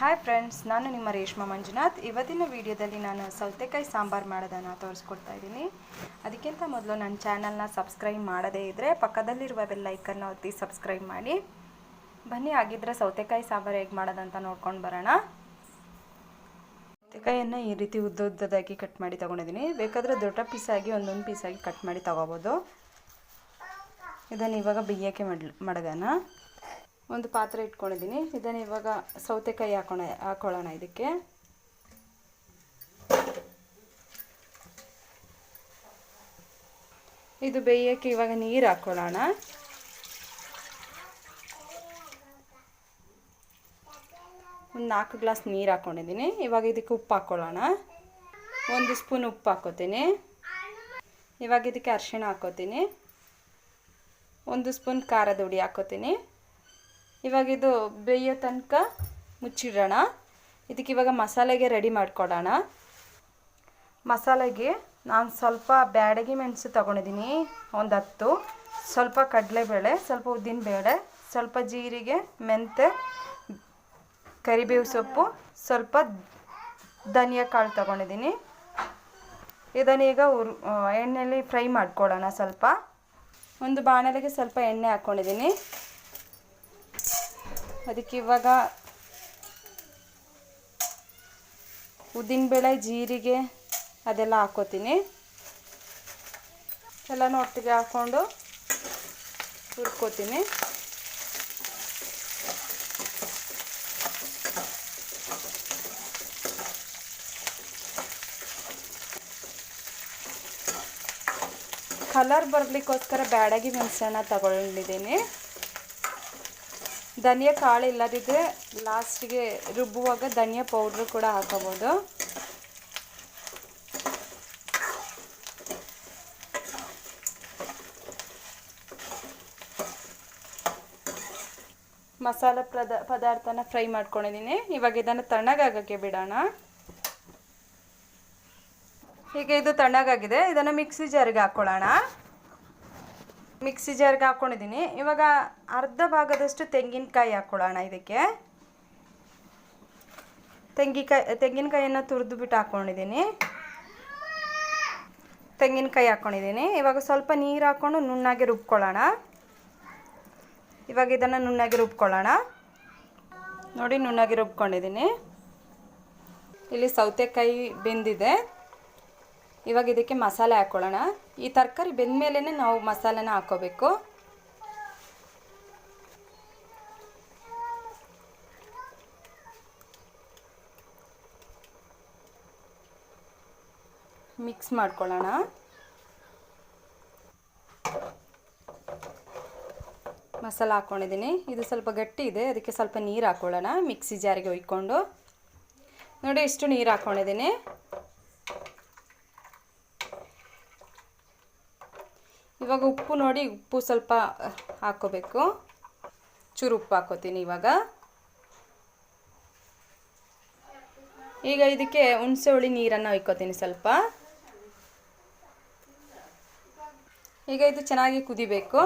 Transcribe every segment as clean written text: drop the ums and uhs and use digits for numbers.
Hi friends, ನಾನು ನಿಮ್ಮ ರೇಷ್ಮಾ ಮಂಜುನಾಥ್. ಇವತ್ತಿನ ವಿಡಿಯೋದಲ್ಲಿ ನಾನು ಸೌತೆಕಾಯಿ ಸಾಂಬಾರು ಮಾಡೋದನ್ನು ತೋರಿಸ್ಕೊಡ್ತಾ ಇದ್ದೀನಿ. ಅದಕ್ಕಿಂತ ಮೊದಲು ನನ್ನ ಚಾನಲ್ನ ಸಬ್ಸ್ಕ್ರೈಬ್ ಮಾಡದೇ ಇದ್ದರೆ ಪಕ್ಕದಲ್ಲಿರುವ ಬೆಲ್ ಐಕನ್ನ ಒತ್ತಿ ಸಬ್ಸ್ಕ್ರೈಬ್ ಮಾಡಿ. ಬನ್ನಿ, ಆಗಿದ್ದರೆ ಸೌತೆಕಾಯಿ ಸಾಂಬಾರು ಹೇಗೆ ಮಾಡೋದಂತ ನೋಡ್ಕೊಂಡು ಬರೋಣ. ಸೌತೆಕಾಯಿಯನ್ನು ಈ ರೀತಿ ಉದ್ದದಾಗಿ ಕಟ್ ಮಾಡಿ ತೊಗೊಂಡಿದ್ದೀನಿ. ಬೇಕಾದರೆ ದೊಡ್ಡ ಪೀಸಾಗಿ ಒಂದೊಂದು ಪೀಸಾಗಿ ಕಟ್ ಮಾಡಿ ತೊಗೋಬೋದು. ಇದನ್ನು ಇವಾಗ ಬೇಯೋಕ್ಕೆ ಮಡಗೋಣ. ಒಂದು ಪಾತ್ರೆ ಇಟ್ಕೊಂಡಿದ್ದೀನಿ. ಇದನ್ನು ಇವಾಗ ಸೌತೆಕಾಯಿ ಹಾಕೊಳ್ಳೋಣ. ಇದಕ್ಕೆ ಇದು ಬೇಯೋಕ್ಕೆ ಇವಾಗ ನೀರು ಹಾಕೊಳ್ಳೋಣ. ಒಂದು 4 ಗ್ಲಾಸ್ ನೀರು ಹಾಕ್ಕೊಂಡಿದ್ದೀನಿ. ಇವಾಗ ಇದಕ್ಕೆ ಉಪ್ಪು ಹಾಕ್ಕೊಳ್ಳೋಣ. 1 ಸ್ಪೂನ್ ಉಪ್ಪು ಹಾಕ್ಕೋತೀನಿ. ಇವಾಗ ಇದಕ್ಕೆ ಅರಿಶಿಣ ಹಾಕ್ಕೋತೀನಿ. 1 ಸ್ಪೂನ್ ಖಾರದ ಹುಡಿ ಹಾಕ್ಕೋತೀನಿ. ಇವಾಗ ಇದು ಬೇಯೋ ತನಕ ಮುಚ್ಚಿಡೋಣ. ಇದಕ್ಕೆ ಇವಾಗ ಮಸಾಲೆಗೆ ರೆಡಿ ಮಾಡ್ಕೊಳ್ಳೋಣ. ಮಸಾಲೆಗೆ ನಾನು ಸ್ವಲ್ಪ ಬ್ಯಾಡಗಿ ಮೆಣಸು ತೊಗೊಂಡಿದ್ದೀನಿ, ಒಂದು 10, ಸ್ವಲ್ಪ ಕಡಲೆಬೇಳೆ, ಸ್ವಲ್ಪ ಉದ್ದಿನಬೇಳೆ, ಸ್ವಲ್ಪ ಜೀರಿಗೆ, ಮೆಂತೆ, ಕರಿಬೇವು ಸೊಪ್ಪು, ಸ್ವಲ್ಪ ಧನಿಯಾ ಕಾಳು ತೊಗೊಂಡಿದ್ದೀನಿ. ಇದನ್ನೀಗ ಎಣ್ಣೆಯಲ್ಲಿ ಫ್ರೈ ಮಾಡ್ಕೊಳ್ಳೋಣ. ಸ್ವಲ್ಪ ಒಂದು ಬಾಣಲೆಗೆ ಸ್ವಲ್ಪ ಎಣ್ಣೆ ಹಾಕ್ಕೊಂಡಿದ್ದೀನಿ. ಅದಕ್ಕೆ ಇವಾಗ ಉದ್ದಿನಬೇಳೆ, ಜೀರಿಗೆ ಅದೆಲ್ಲ ಹಾಕ್ಕೋತೀನಿ. ಎಲ್ಲನೂ ಒಟ್ಟಿಗೆ ಹಾಕ್ಕೊಂಡು ಹುರ್ಕೋತೀನಿ. ಕಲರ್ ಬರಲಿಕ್ಕೋಸ್ಕರ ಬ್ಯಾಡಗಿ ಮೆಣಸನ್ನು ತಗೊಂಡಿದ್ದೀನಿ. ಧನಿಯಾ ಕಾಳು ಇಲ್ಲದಿದ್ದರೆ ಲಾಸ್ಟಿಗೆ ರುಬ್ಬುವಾಗ ಧನಿಯಾ ಪೌಡ್ರು ಕೂಡ ಹಾಕೋಬೋದು. ಮಸಾಲೆ ಪದಾರ್ಥನ ಫ್ರೈ ಮಾಡ್ಕೊಂಡಿದ್ದೀನಿ. ಇವಾಗ ಇದನ್ನು ತಣ್ಣಗಾಗೋಕ್ಕೆ ಬಿಡೋಣ. ಈಗ ಇದು ತಣ್ಣಗಾಗಿದೆ. ಇದನ್ನು ಮಿಕ್ಸಿ ಜಾರಿಗೆ ಹಾಕ್ಕೊಳ್ಳೋಣ. ಮಿಕ್ಸಿ ಜಾರ್ಗೆ ಹಾಕ್ಕೊಂಡಿದ್ದೀನಿ. ಇವಾಗ ಅರ್ಧ ಭಾಗದಷ್ಟು ತೆಂಗಿನಕಾಯಿ ಹಾಕ್ಕೊಳ್ಳೋಣ. ಇದಕ್ಕೆ ತೆಂಗಿನಕಾಯಿಯನ್ನು ತುರಿದುಬಿಟ್ಟು ಹಾಕ್ಕೊಂಡಿದ್ದೀನಿ. ತೆಂಗಿನಕಾಯಿ ಹಾಕ್ಕೊಂಡಿದ್ದೀನಿ. ಇವಾಗ ಸ್ವಲ್ಪ ನೀರು ಹಾಕ್ಕೊಂಡು ನುಣ್ಣಗೆ ರುಬ್ಕೊಳ್ಳೋಣ. ಇವಾಗ ಇದನ್ನು ನುಣ್ಣಗೆ ರುಬ್ಕೊಳ್ಳೋಣ. ನೋಡಿ, ನುಣ್ಣಗೆ ರುಬ್ಕೊಂಡಿದ್ದೀನಿ. ಇಲ್ಲಿ ಸೌತೆಕಾಯಿ ಬೆಂದಿದೆ. ಇವಾಗ ಇದಕ್ಕೆ ಮಸಾಲೆ ಹಾಕ್ಕೊಳ್ಳೋಣ. ಈ ತರಕಾರಿ ಬೆಂದ ಮೇಲೇ ನಾವು ಮಸಾಲೆನ ಹಾಕ್ಕೋಬೇಕು. ಮಿಕ್ಸ್ ಮಾಡ್ಕೊಳ್ಳೋಣ. ಮಸಾಲೆ ಹಾಕ್ಕೊಂಡಿದ್ದೀನಿ. ಇದು ಸ್ವಲ್ಪ ಗಟ್ಟಿ ಇದೆ, ಅದಕ್ಕೆ ಸ್ವಲ್ಪ ನೀರು ಹಾಕ್ಕೊಳ್ಳೋಣ. ಮಿಕ್ಸಿ ಜಾರಿಗೆ ಒಯ್ಕೊಂಡು ನೋಡಿ, ಇಷ್ಟು ನೀರು ಹಾಕ್ಕೊಂಡಿದ್ದೀನಿ. ಇವಾಗ ಉಪ್ಪು ನೋಡಿ, ಉಪ್ಪು ಸ್ವಲ್ಪ ಹಾಕ್ಕೋಬೇಕು. ಚೂರು ಉಪ್ಪು ಹಾಕ್ಕೋತೀನಿ. ಈಗ ಇದಕ್ಕೆ ಹುಣಸೆ ಹುಳಿ ನೀರನ್ನು ಒಯ್ಕೋತೀನಿ ಸ್ವಲ್ಪ. ಈಗ ಇದು ಚೆನ್ನಾಗಿ ಕುದಿಬೇಕು.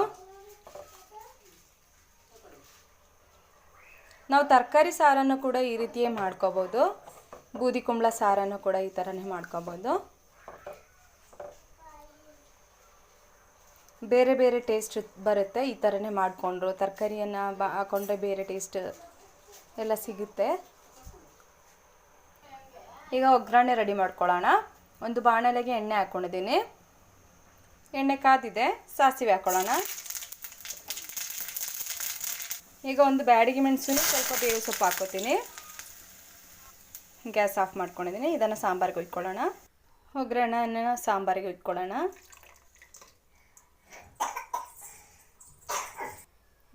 ನಾವು ತರಕಾರಿ ಸಾರನ್ನು ಕೂಡ ಈ ರೀತಿಯೇ ಮಾಡ್ಕೋಬೋದು. ಬೂದಿ ಕುಂಬಳ ಸಾರನ್ನು ಕೂಡ ಈ ಥರನೇ ಮಾಡ್ಕೋಬೋದು. ಬೇರೆ ಬೇರೆ ಟೇಸ್ಟ್ ಬರುತ್ತೆ. ಈ ಥರನೇ ಮಾಡಿಕೊಂಡ್ರು ತರಕಾರಿಯನ್ನು ಹಾಕೊಂಡ್ರೆ ಬೇರೆ ಟೇಸ್ಟ್ ಎಲ್ಲ ಸಿಗುತ್ತೆ. ಈಗ ಒಗ್ಗರಣೆ ರೆಡಿ ಮಾಡ್ಕೊಳ್ಳೋಣ. ಒಂದು ಬಾಣಲೆಗೆ ಎಣ್ಣೆ ಹಾಕ್ಕೊಂಡಿದ್ದೀನಿ. ಎಣ್ಣೆ ಕಾದಿದೆ. ಸಾಸಿವೆ ಹಾಕ್ಕೊಳ್ಳೋಣ. ಈಗ ಒಂದು ಬ್ಯಾಡಗಿ ಮೆಣಸು, ಸ್ವಲ್ಪ ಬೇವು ಸೊಪ್ಪು ಹಾಕ್ಕೋತೀನಿ. ಗ್ಯಾಸ್ ಆಫ್ ಮಾಡ್ಕೊಂಡಿದ್ದೀನಿ. ಇದನ್ನು ಸಾಂಬಾರಿಗೆ ಇಟ್ಕೊಳ್ಳೋಣ. ಒಗ್ಗರಣೆಯನ್ನು ಸಾಂಬಾರಿಗೆ ಇಟ್ಕೊಳ್ಳೋಣ.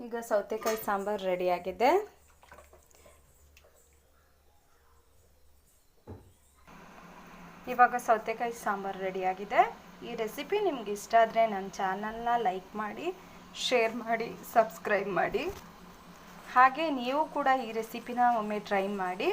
ಈಗ ಸೌತೆಕಾಯಿ ಸಾಂಬಾರು ರೆಡಿಯಾಗಿದೆ. ಇವಾಗ ಸೌತೆಕಾಯಿ ಸಾಂಬಾರು ರೆಡಿಯಾಗಿದೆ. ಈ ರೆಸಿಪಿ ನಿಮ್ಗೆ ಇಷ್ಟ ಆದರೆ ನನ್ನ ಚಾನಲ್ನ ಲೈಕ್ ಮಾಡಿ, ಶೇರ್ ಮಾಡಿ, ಸಬ್ಸ್ಕ್ರೈಬ್ ಮಾಡಿ. ಹಾಗೆ ನೀವು ಕೂಡ ಈ ರೆಸಿಪಿನ ಒಮ್ಮೆ ಟ್ರೈ ಮಾಡಿ.